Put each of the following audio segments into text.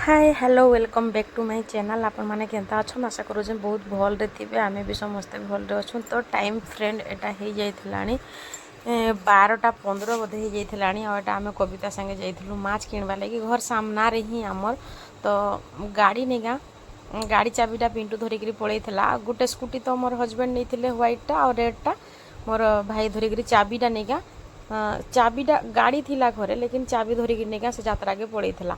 Hi hello welcome back to my channel. आपण माने केनता अछन आशा करू जे बहुत भल रे थिबे। आमे भी समस्त भल रे अछन। तो टाइम फ्रेंड एटा हे जाइथिलानी 12:15 बधे हे जाइथिलानी। और एटा आमे कविता संगे जाइथिलु माछ किनबा लागि घर सामना रे ही हमर। तो गाड़ी नेगा गाड़ी चाबीटा पिंटू धरिकरी पळैथिला। गुटे स्कूटी तो मोर हस्बैंड नेथिले व्हाइटटा और रेडटा मोर भाई धरिकरी चाबीटा नेगा चाबीटा गाड़ी थिला घरे लेकिन चाबी धरिकरी नेगा से यात्रा के पळैथिला।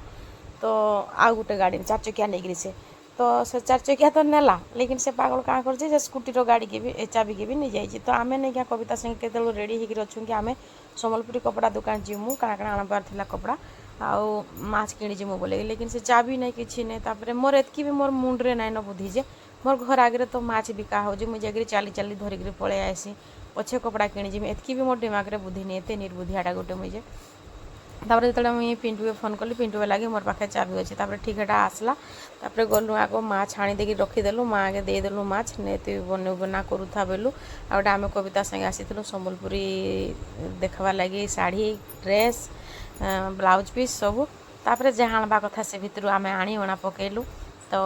तो आउ गोटे गाड़ी चार चकिया नहीं से तो से चार चकिया तो नेला लेकिन से पागल कहाँ कर स्कूटी गाड़ी के भी चाबी के भी नहीं जाइए। तो आम नहीं क्या कविता संगे केतु रेडी होकर अच्छुँ कि आम सम्बलपुरी कपड़ा दुकान जीमु काଣା काଣା आनबार थिला कपड़ा आउ माछ किणी जीमु बोले लेकिन से चाबी नहीं किसी नहीं। तापर मोर एतकी भी मोर मुंडे नाइन बुद्धि जे मोर घर आगे तो माछ बिका हो मुझे चली चली धरिक पलि आसी पछे कपड़ा किणी जीमी एतकी भी मोर दिमाग रे बुद्धि नहीं एत निर्बुद्धियाटा गोटे मुझे। तापर जो मुझे पिंटू के फोन कली पिंटू लगे मोर पाखे चाबी अच्छे तापर ठीक है आसला तापर गलु आग माछ छाणी देकी रखीदेलु माँ आगे देदेलु माछ ने तु बन बना करूथा बेलु आउटे आम कविता संगे आसीलु सम्बलपुरी देखवा लगी शाढ़ी ड्रेस ब्लाउज पीस सबू तापर जहाँ आणवा कथा से भितर आम आनी अणा पकेलु। तो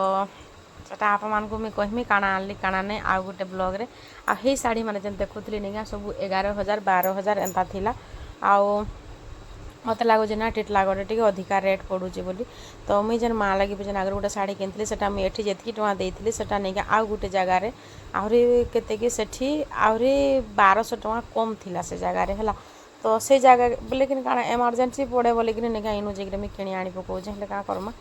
सेटा आप मानकु मुझे कहमी काଣା आनली काଣା नहीं आउ गोटे ब्लॉग रे आ शाढ़ी मैंने जेन देखुली नहीं सब 11,000 12,000 एंता थिला आउ मत लगुच ना टिटलागढ़ टे अधिका रेट पड़ूचे बोली। तो मुझे जेन माँ लगे जेन आगे गोटे शाढ़ी किनी से मुझे जी टଙ୍କା देती से नहीं आउ गोटे जगार आहरी के सेठी आहरी 1200 टଙ୍କା कम थिला से जगार है। तो से जगह बोले कि काଣା एमरजेंसी पड़े बोले कि नहीं इनु जाकर मुझे किणी आनी पकाऊे हेल्ले क्या करमा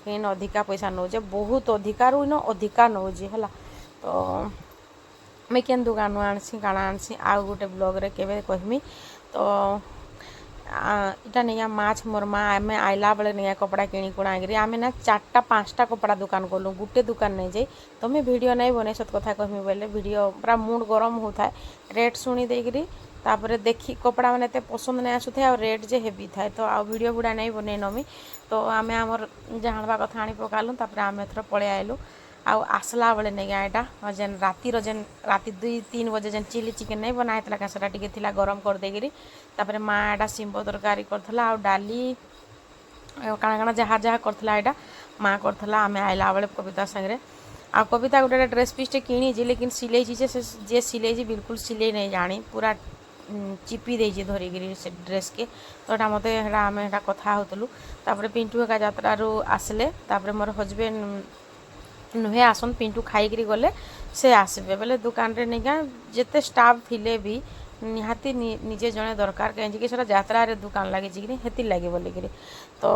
इन अधिका पैसा नौचे बहुत अधिकार इन अधिका नौचे है। तो मुझे केन दुकान आनसी काଣା आनसी आउ गोटे ब्लॉग रे केबे कहमी। तो इटा नहीं माछ मोर माँ आम आइला बेले नहीं कपड़ा किणी कुणा आम ना 4टा 5टा कपड़ा दुकान गलु गोटे दुकान नहीं जाई। तो मुझे वीडियो नहीं बने सत कथा कहमी बोले वीडियो पूरा मूड गरम होता है रेट शुणी देकरी तापर देखी कपड़ा मैंने एत पसंद नहीं आसुए और रेट जे हेवी थाए तो आ वीडियो गुड़ा नहीं बन नमी। तो आम आमर जानवा कथा आनी पकालु तापर आम एथर पलि आइलु आउ आसला बेले नहीं यहाँ जेन राति 2-3 बजे जेन चिली चिकेन नहीं बनाई क्या सेटा टिके थिला गरम कर देगिरी तापर माँ एटा शिंब तरकारी करथला आउ डाली काଣା काଣା जहाँ जहाँ करथला एटा माँ करथला आम आइला बेले कविता संगे आ कविता गोटे ड्रेस पीसटे किणी लेकिन सिले जे सिले बिल्कुल सिले नहीं जानी पूरा चिपी देजी धरिकी से ड्रेस के। तो यहाँ मत आम कथा होतलु तापर पिंटू एका यात्रारू आसले तापर मोर हजबैंड नुहे आसन पिंटू खाईकरी गले से आसबे बोले दुकान रे नहीं जिते स्टाफ थिले भी निहाती निजे जड़े दरकार कहीं सर यात्रा रे दुकान लगे हेती लगे बोलिकी। तो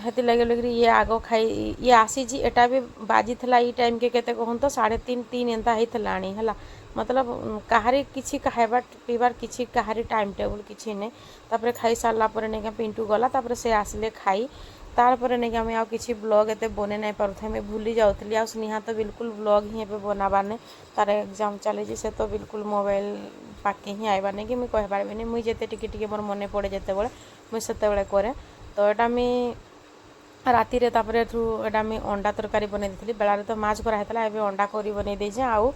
हेती लगे बोलिकी ये आग खाई ये आसी एटा भी बाजी थला ई टाइम के केते कहन तो 3:30 एंता होतलाणी है। मतलब कहारी किसी खाइबार पीबार किसी कहारी टाइम टेबल किसी नहीं। तापर खाई सारा पर नहीं पिंटू गला तापर से आसले खाई तारपर नहीं आम आ कि ब्लॉग एत बन नहीं पारे मुझे भूली जाऊँगी आ स्नेहा तो बिल्कुल ब्लॉग ही बनाबार नहीं तार एग्जाम चली से तो बिल्कुल मोबाइल पाके ही आइबार नहीं कि मुझे कहीपरि मुझे टे मोर मन पड़े जिते बड़े मुझे करे। तो यहाँ मुझे राति रे तापर एटा मुझे अंडा तरकारी बनई दी बेलार तो माछ कराला एवं अंडा करी बनई देजे आउ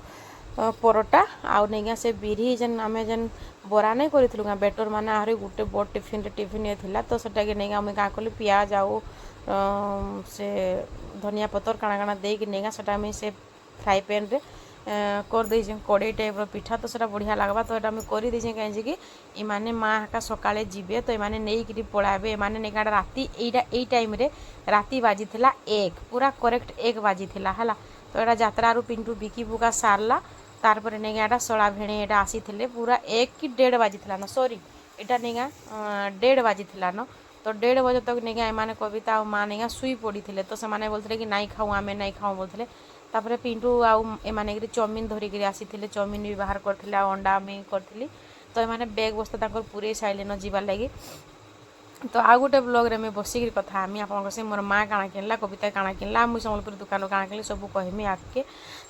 परोटा आउ नहीं से बिरी जेन आम जेन बरा नहीं करूँ बेटर माने आहरी गोटे बड़ टिफिन ये थिला। तो सेटा के नहीं आम क्या कलु पियाज आउ से धनिया पतर काଣା काଣା देकी नहीं सेटा मुझे से फ्राई पैन रे कर दे कड़े टाइप पिठा तो सेटा बढ़िया लगवा। तो यहाँ मुझे कर देचे कहीं कि इमाने माँ का सकाळे जीवे तो इमाने नहीं कि पड़ाबे इमाने नहीं राति यही टाइम रे राति बाजी थिला 1 पूरा करेक्ट 1 बाजी थिला है। तो यहाँ यात्रारू पिंटू बिकी बुका सारला तारपर नहीं यहाँ शला भेणे यहाँ आसी पूरा 1 कि 1:30 बाजी थिला न सॉरी यहाँ नहीं 1:30 बाजी थिला न। तो 1:30 बजे तक नहीं एमाने कविता और माँ नहीं शुई पड़ी थे तो से बोलते कि नहीं खाऊँ आम नहीं खाऊँ बोलते। तापर पिंटू आउ एमाने चाउमिन धरिकी आसी चाउमिन भी बाहर करते अंडा भी करी। तो एमाने बैग बस्ता पूरे साइलेन जीवार लगी। तो आ गोटे ब्लॉग रे मैं बसिक कथा आमी आप से मोर माँ काଣା किनला कविता काଣା किनला मुझे सम्बलपुर दुकान काଣା किनली सब कहमी आगे।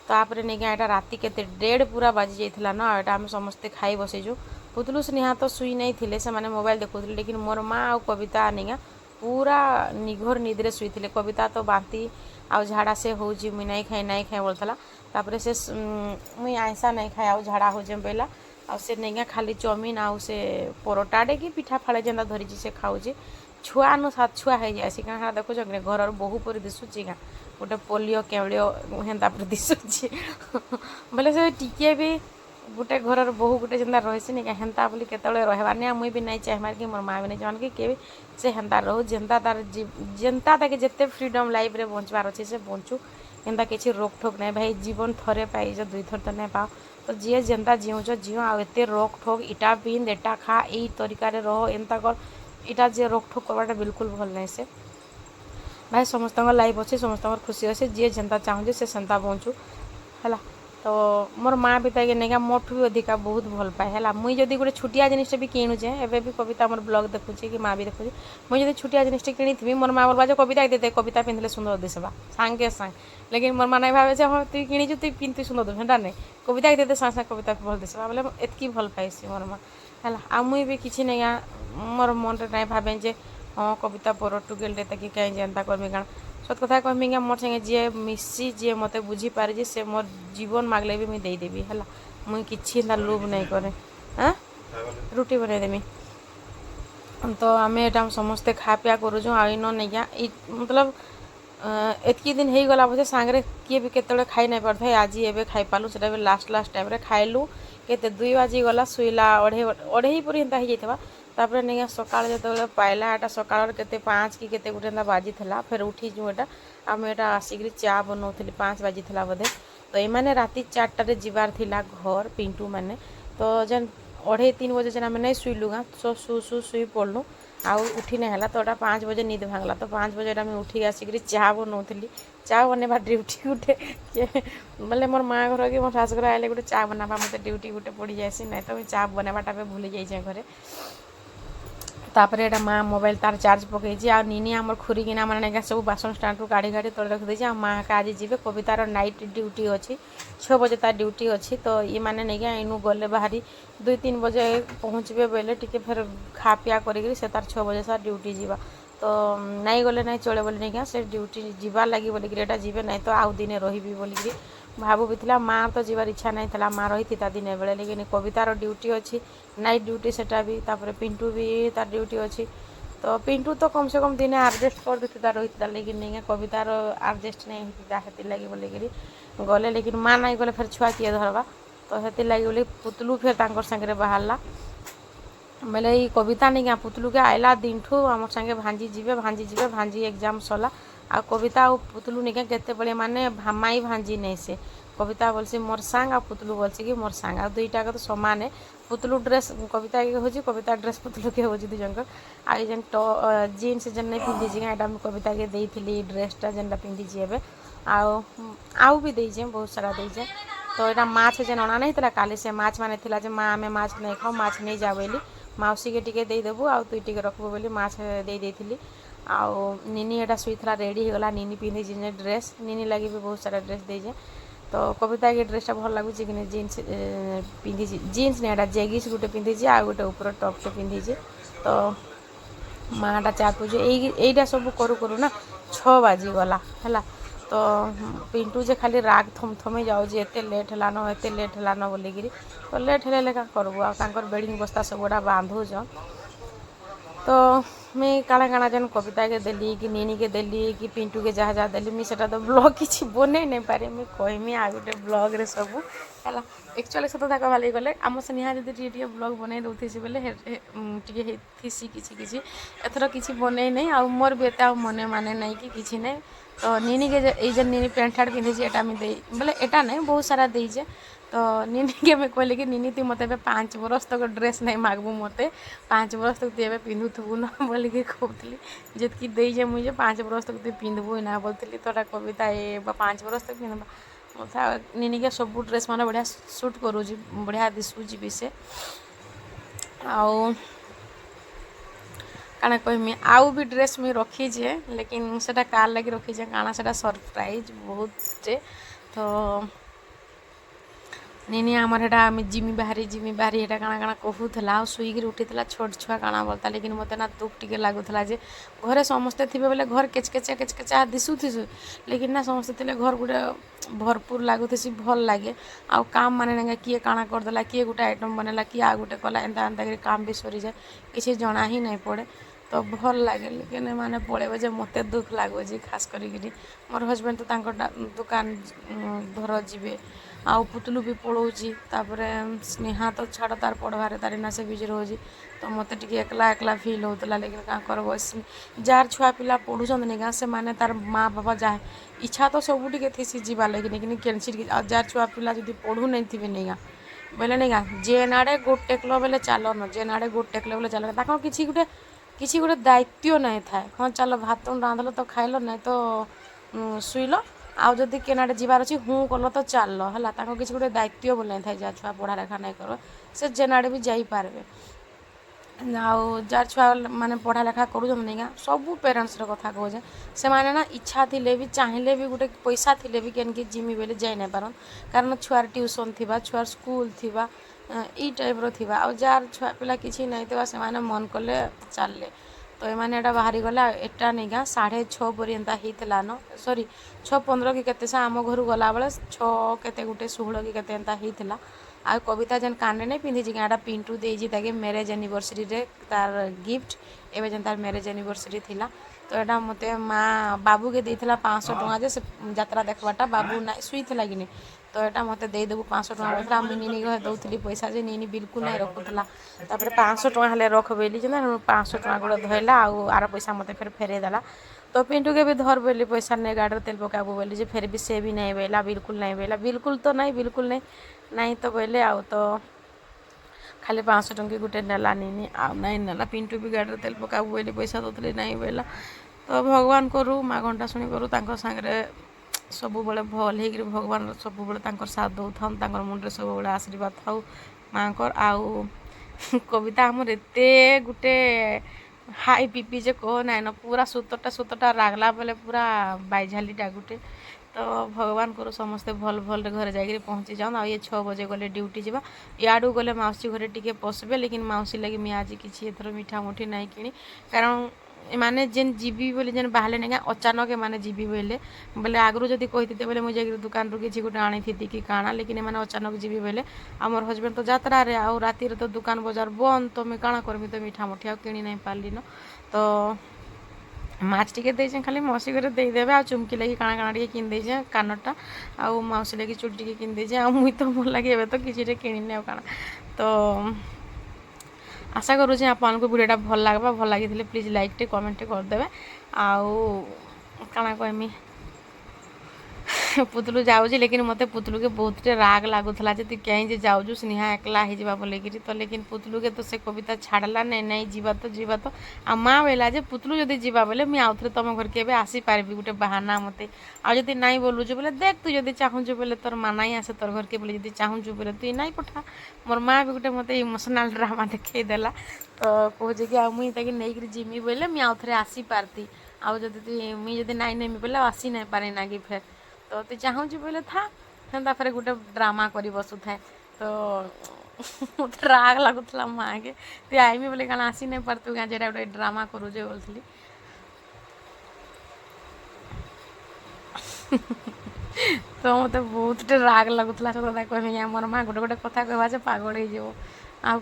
तापर नहीं यहाँ राति के 1:30 पूरा बाजी जाइला न यहाँ आम समस्ते खाई बसीजु पुतलू स्नेहा तो शुई नहीं थे से मोबाइल देखुले लेकिन मोर माँ आ कविता नहीं पूरा निघर निद्रे शुई थे। कविता तो बांती आउ झाड़ा से हो मुई नहीं खाए बोलता तापर से मुई आइसा नहीं खाए आउ झाड़ा हो बेला आ से नहीं खाली चाउमिन आउ से परोटा डे कि पिठा फाड़े जेनता धरी से खाऊे छुआ नु सात छुआ हो जाए क्या देखुच कि घर बहु पर दिशुची क्या गोटे पोलियो केवलियो हेन्ता पर दिशुची बोले से टिके भी गोटे घर बहु गोटे जेनता रहीसी नहीं क्या हेन्ता बोली केतले रहबार नहीं मुई भी नहीं चाहबार कि मोर माँ भी नहीं चाहन कि के से हेन्ता रहू जेन्ता तार जेन्ता ताके जिते फ्रीडम लाइफ रे बंचबार अच्छे से बंचू एंता किसी रोक ठोक नहीं भाई जीवन थरे पाई दुई थर तो नहीं पाओ तो जी जेन्ता जीऊच जीव आते रोक ठोक इटा पिंद एटा खा यही तरीकार रह एंता कर इटा जे रोक ठोक करवाटा बिल्कुल भल नहीं से भाई समस्त लाइफ अच्छे समस्त खुशी अच्छे जी जेन्ता चाहूँ से सेन्ता बंचू है तो मोर माँ भी ताकि नहीं मोठू भी अधिका बहुत भल पाए है मुई जदि गोटे छुटिया जिनिस भी किणुचे एवं भी कविता मोर ब्लॉग देखुचे कि माँ भी देखुचे मुई जब छुटिया जिनिस किणी मोर माँ बोलवा कविता देते कविता पिंधले सुंदर दिशा सांगे सांग लेकिन मोर माँ नहीं भावे हाँ तुई किणीचु तुई पिंधु सुंदर दिशा हेटा नहीं कविता देते सांगे सांगे कविता भल दिशा बोले एतकी भल पाइसी मोर माँ है आ मुई भी किसी नहीं मोर मन नहीं भावे जे हाँ कविता पर टुगेल ताकि कहीं जेन्ता करमी काण सत कथा कहमी क्या मोर संगे जी मिसी जी मत बुझीपारे से मोर जीवन मागले भी मुझे देदेवी है मुई कि लोभ नहीं करे हाँ रुटी बनईदेमी तो आम एटा समस्ते खा पिया करुँ आईन नहीं क्या मतलब एतकी दिन हो गला पछे सांगे किए भी केतले खाई नहीं पार था आज एवं खाई पालु से लास्ट टाइम खाइलु केते 2 बाजी गला शुला अढ़े पूरी एंता हो जाता तापर नहीं सकाल जो पाइला एटा सकाल के 5 कि केते गोटे बाजी था फिर उठी जो एटा आम एटा आसिक चा बनाऊली 5 बाजी था बोधे तो ये राति 4टारे जीवार थिला घर पिंटू मैंने तो जेन 2:30 बजे जेन आम नहीं शुइलु गा सो शुई पड़लु आउ उठी नहीं है तो 5 बजे निद भांगला तो 5 बजे आम उठी आसिक चा बनाऊली चा बनवा ड्यूटी गोटे बोले मोर माँ घर कि मोर शाशुघर आए गोटे चा बनावा मत ड्यूटी गोटे पड़ जाए ना तो चा बनवाटा भूली जाए घरे तापर एटा माँ मोबाइल तार चार्ज पकई आ नीनी आमर खुरीकिना मैंने सब बासन स्टाण्ड रू काढ़ी काढ़ी तले रखी आ माँ का आज जी कवितार नाइट ड्यूटी अच्छी 6 बजे तार ड्यूटी अच्छी तो ये मैंने नहीं इनू गले बाहरी 2-3 बजे पहुँचे बोले टी फिर खा पिया करी से तार 6 बजे सार ड्यूटी जावा तो नहीं गले नहीं चले बोले नहीं क्या से ड्यूटी जीवार लगी बोलिकी जीवे नहीं तो आउ दिने रही बोलिकी भावु भी था माँ तो जीवार इच्छा नहीं था माँ रही था दिन बेले लेकिन कवितार ड्यूटी अच्छी नाइट ड्यूटी सेटा भी तापर पिंटू भी तार ड्यूटी अच्छी तो पिंटू तो कम से कम दिन एडजस्ट कर देता रही था लेकिन नहीं कवितार एडजस्ट नहीं होता हेती लगी बोलिकी गले लेकिन माँ नहीं गले फिर छुआ किए धरवा तो हेती लगी बोली पुतलू फिर तांकर संगे बाहरला बोले ये कविता नहीं क्या पुतलू के आइला दिन ठू आम संगे भांजी भांजी एग्जाम सरला आ कविता और पुतलू नहीं क्या बड़े माने भामाई भांजी नहीं से कविता बोलसी मोर सांग आ पुतलू बोलसी कि मोर सांग आ दुईटा तो समान है पुतलू ड्रेस कविता के होची कविता ड्रेस पुतलू के होची दुजनकर आ जेन जीन्स जेन नहीं पिंधि एटा कविता के देइथिली ड्रेसटा जेनटा पिंधि एबे आउ भी देइछे बहुत सारा देइछे तो यहाँ माछ जेन अना नहीं काली से माछ माने थिला जे माँ आमे माछ नहीं खाओ माछ नहीं जा बोली मौसी के टिके देदेबू आ तु टिके रखबू बोली माछ दे देइथिली आउ नीनी एटा सुईथला रेडी हो गला नीनी पिंधि जे ड्रेस नीनी लगी भी बहुत सारा ड्रेस देजे तो कविता के ड्रेसटा भल लगुच कि जीन्स पिंधि जीन्स नहीं एटा जेगिस गोटे पिंधि आ गोटे ऊपर टॉपटे पिंधि तो माँटा चा पूजे यहीटा सब करू करू ना 6 बाजी गला है तो पिंटू जे खाली राग थम थमे जाऊँ एत लेट है एत लेट है बोलिकी तो लेट है लेखा करबू आर बेडिंग बस्ता सब गुड़ा बांधुच तो मुई काଣା काଣା जेन कविता के देली कि नीनी के देली कि पिंटू के जहाँ जहाँ देली मुझे तो ब्लॉग किसी बन नहीं पारे मुझे कहमी आ गए ब्लॉग रे सब है एक्चुअली सत कथा कहवा गले आम से निहा जी टे ब्लॉग बनई दौथी बोले टी किसी एथर किसी बनई नहीं आ मोर भी एत मने माने नहीं कि किसी नहीं तो नीनी के ये नीनी पेंट शार्ट पिंधि एटा बोले एटा नहीं बहुत सारा देजे तो नीनी के मैं कहली कि नीनी तु मत 5 बरस तक ड्रेस नहीं मागबू मत 5 बरस तक तु पिंधुबू ना बोलिकी कहती जितकी देजे मुझे 5 बरस तक तु पिंधबू ना बोलती तोरा कविता ये 5 बरस तक पिंधबा नीनी के सब ड्रेस मैंने बढ़िया सुट करूँ बढ़िया दिशुची भी से आउ काना कहमी आउ भी ड्रेस मुझे रखीजे लेकिन सेटा कार लगी रखीजे काना सेटा सरप्राइज बहुत तो नीनी आमर हेटा जिमी बाहरी हेटा काना काना कहूला शुईक उठी छोट छुआ काना बोलता लेकिन मत ना दुख टिके लगुला जे घरे समस्ते थे बोले घर केचकेचा दिशुथिसु लेकिन ना समस्ते थे घर गोटे भरपूर लगुथी भल लगे आउ काम माने ना किए काना करदेला किए गोटे आइटम बनेला किए आ गोटे कला एंता एंता काम भी सरी जाए किसी जना ही नहीं पड़े तो भल लगे लेकिन मैंने पड़े जे मत दुख लगुच खास करी मोर हजबैंड तो दुकान धर जी आउ पुतलू भी पढ़ाऊँगी तापर स्नेहा तो छाड़ तार पढ़वार तार ना से बिजी रोज तो मत टे एकला एकला फिल होता लेकिन क्या करब जार छुआ पिला पढ़ुन निका से माने तार माँ बापा जहाँ इच्छा तो सबुटे थी जीवा लगे लेकिन कैंसिल जार छुआ पिला जब पढ़ू नहीं थे निका बोले निका जेन आड़े गोट टेकल बेले चल न जेन आड़े गोट टेकल बेले चल किसी गोटे दायित्व नहीं थाए हाँ चल भात रांधल तो खाइल नहीं तो शुइल आउ जदि केनाडे जीवार अच्छी हूँ कल तो चल है किसी गोटे दायित्व बोल नहीं था जहाँ छुआ पढ़ा लेखा नहीं कर से जेनाडे भी जापारे आउ जार छुआ मैंने पढ़ा लेखा करूँ सबू पेरेन्ट्स कथा कहे से माने ना इच्छा थिले भी चाहिए भी गोटे पैसा थिले भी केनके जिमी बेले जाई नहीं पारन कारण छुआर ट्यूशन थिबा छुआर स्कूल थिबा ई टाइप थिबा आ जार छुआ पिला किसी नहीं थिबा से माने मन कले चलले तो ये एटा बाहरी गला एटा नहीं गा 6:30 परी एंता होता न सॉरी 6:15 कि केते आम घर गला बेले 6 केते गुटे 16 कि केते एंता होता आ कविता जेन काने नहीं पिंधि गाँटा पिंटू देजी ताके मैरेज एनिवर्सरी रे तार गिफ्ट एवं जेन तार मैरेज एनिवर्सरी थिला तो यहाँ मत माँ बाबू के देला 500 टଙ୍କା जे से यात्रा देखवाटा बाबू ना शुई थी कि तो यहाँ मत देदेबू 500 टଙ୍କା बोलता मुझे नहीं दौली पैसा जे नहीं बिल्कुल नहीं रखुला तापर 500 टଙ୍କା हेल्ले रख बोली 500 टଙ୍କା गोटे धरला आर पैसा मत फिर फेरेदेला तो पिंटू के भी धर बोली पैसा नहीं गाड़ी तेल पकाबू बोली फिर भी से भी नहीं बेला बिल्कुल तो नहीं बिल्कुल नहीं तो बोले आउ तो खाली 500 टंकी गोटे नेला नहीं आउ नहीं नेला पिंटू भी गाड़ी तेल पकाबू बोली पैसा दौली नहीं बेला तो भगवान करू माँ घंटा शुणी करू सागरे सब बड़े भल हो भगवान सब बड़े साथ दौ था मुंडे सब बड़े आशीर्वाद था माँ को आउ कविता आमर एत गोटे हाई पीपी जे कह ना न पूरा सुतटा रागला बेले पूरा बाइझालीटा गोटे तो भगवान करू समस्ते भल भल घरे जाकर पहुँची जाऊँ आ ये 6 बजे गले ड्यूटी जावा याडू गले मौसी घरे टिके पशबे लेकिन मौसी लगे मैं आज किसी एथर मीठा मुठी नहीं किनी कारण माने जेन जीवी बोले जेन बाहर नहीं अचानक माने जीवी बोले बोले आगु जब कही बोले मुझे दुकान रू किसी गोटे आनी थी कि काଣା लेकिन मैंने अचानक जीवी बोले आमर हजबैंड तो यात्रा रे आउ राति तो दुकान बजार बंद तो मैं काଣା करमी तो मीठा मुठी आ कि नहीं पार्ली न तो माछ टिके देचे खाली मौसी घरे देदेवे आ चुमकी लगी काଣା काଣା टिके किन देचे कानटा आ मौसी लगी चुड़ी टिके किन देचे आ मुई तो मोर लगे एबे तो किसी किनी आ काଣା तो आशा करूँ आपको वीडियोटा भल लगवा भल लगी प्लीज लाइक टे कमेंट टे करदे आउ काଣା कहमी पुतलू जाऊँ लेकिन मत पुतलू के बहुत राग लगुला तु कहीं जाऊँ स्नेहा एकला हो बोले तो लेकिन पुतलू के तो से कविता छाड़ला नहीं जीवा तो आ माँ बोला जे पुतलू जब जीवा बोले मुझे आउ थे तुम घर के आसी पार्बी गोटे बाहाना मत आज नहीं बोलुचु बोले देख तू जब चाहूँ बोले तोर माँ नहीं आसे तोर घर के बोले जब चाहूँ बोले तु नहीं पठा मोर माँ भी गोटे मत इमोशनाल ड्रामा देखला तो कहे कि मुझे नहीं जिमी बोले मुझे आउ थे आसी पार्ती आउ जब मुझे जब नहीं नेमी बोले आसी नहीं पारे ना कि फेर तो तु चाहूँ बोले था हेन्ता फिर गोटे ड्रामा कर बसु थाए तो मत राग लगुला माँ के तु आईमी बोले क्या आसी नहीं पारतु क्या जेटा गोटे ड्रामा करुचे बोलती तो मत बहुत राग लगुला सब कथा कह मोर माँ गोटे गोटे कथा कहवा से पागल हो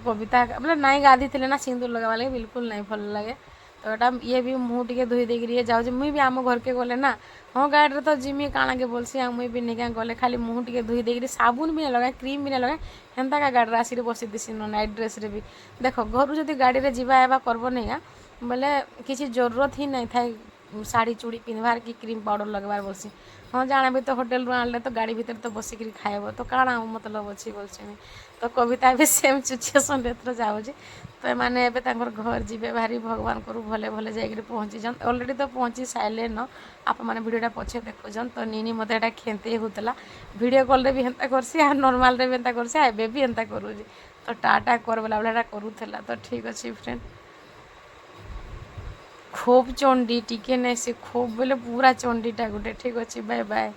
कविता बोले नहीं गाधी थे ना सिंदूर लगावा लगे बिल्कुल नहीं भल लगे तो यहाँ ये भी मुँह टे धोई देकर जाऊँ मुई भी आम घर के गले ना हाँ गाड़ी तो जिमी काଣା के बोलसी मुई भी नहीं गले खाली मुँह टे धोई देकर साबुन भी नहीं लगाए क्रीम भी नहीं लगाए हेन्ता का गाड़ी आसिक बसी दिसी नाइट ड्रेस रे भी देख घर जब गाड़ी में जावा एवा करब नहीं बोले किसी जरूरत ही नहीं था शाढ़ी चूड़ी पिंधवार कि क्रीम पाउडर लगवार बोलसी हाँ जाना भी तो होटेल रू आनले तो गाड़ी भीतर तो बसिक खाएब तो काଣା मतलब अच्छी बोलছি तो कविता भी सेम सिचुएसन एथर जाऊँ तो मैंने एवं घर जीवे भारी भगवान करू भले भले जाकर पहुँची जान अलरेडी तो पहुँची सारे न आप मैंने वीडियोटा पछे देखुन तो नीनी मत यहाँ खेते होता वीडियो कॉल भी हेन्ता करसी आ नॉर्मल रे भी हेन्ता करसी एबे भी हेन्ता करूँ तो टाटा कर बोला बेला करूला तो ठीक अच्छे फ्रेंड खूब चंडी टिके नहीं से खूब बोले पूरा चंडीटा गोटे ठीक अच्छे बाय बाय।